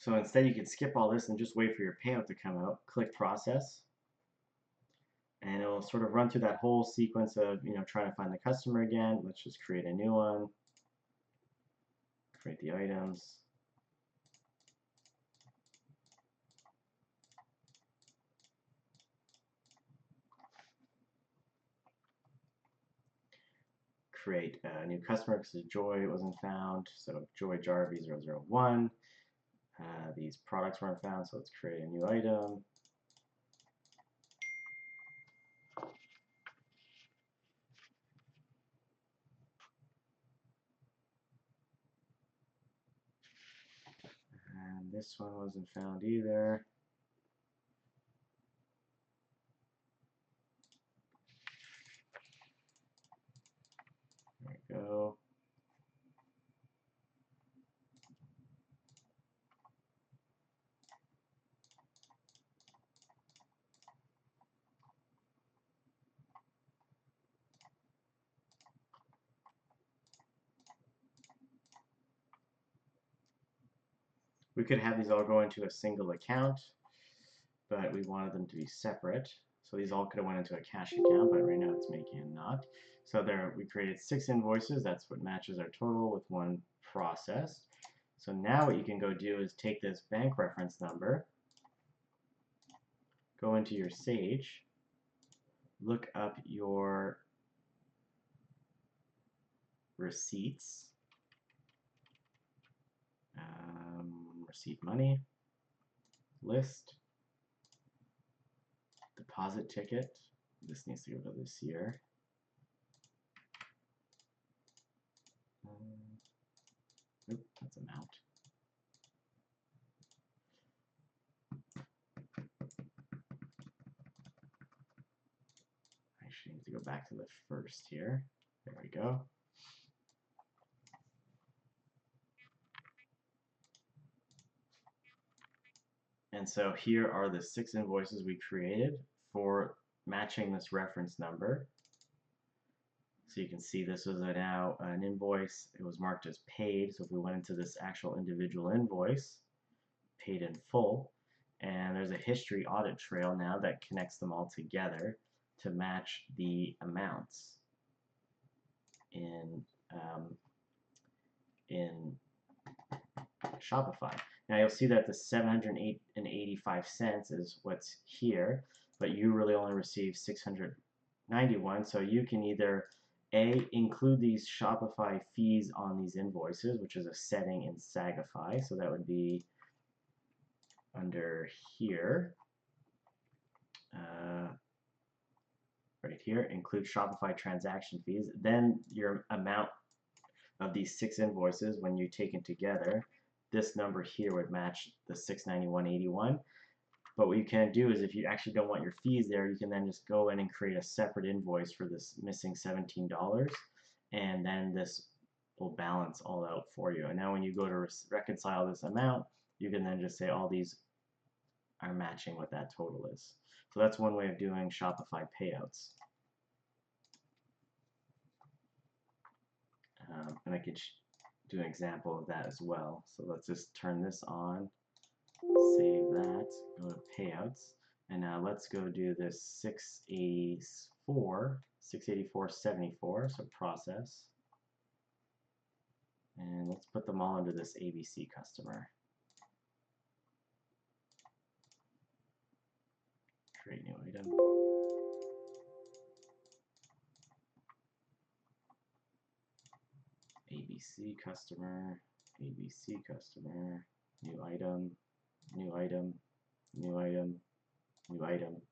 So instead you can skip all this and just wait for your payout to come out, click process, and it will sort of run through that whole sequence of, trying to find the customer again. Let's just create a new one, create the items. Create a new customer because Joy wasn't found, so Joy Jarvie 001. These products weren't found, so let's create a new item. And this one wasn't found either. There we go. We could have these all go into a single account, but we wanted them to be separate. So these all could have went into a cash account, but right now it's making it not. So there, we created 6 invoices. That's what matches our total with one process. So now what you can go do is take this bank reference number, go into your Sage, look up your receipts, receipt money, list, deposit ticket. This needs to go to this year. Nope, that's amount. I actually need to go back to the first here. There we go. And so here are the 6 invoices we created for matching this reference number. So you can see this was now an invoice. It was marked as paid. So if we went into this actual individual invoice, paid in full, and there's a history audit trail now that connects them all together to match the amounts in Shopify. Now you'll see that the 708.85 cents is what's here, but you really only received 691. So you can either include these Shopify fees on these invoices, which is a setting in Sagify. So that would be under here, right here, include Shopify transaction fees. Then your amount of these 6 invoices, when you take them together, this number here would match the 691.81. But what you can do is if you actually don't want your fees there, you can then just go in and create a separate invoice for this missing $17, and then this will balance all out for you. And now when you go to reconcile this amount, you can then just say all these are matching what that total is. So that's one way of doing Shopify payouts. And I could do an example of that as well. So let's just turn this on, save that, go to payouts, and now let's go do this 684.74, so process. And let's put them all under this ABC customer. Create new item. ABC customer, ABC customer, new item, new item, new item, new item,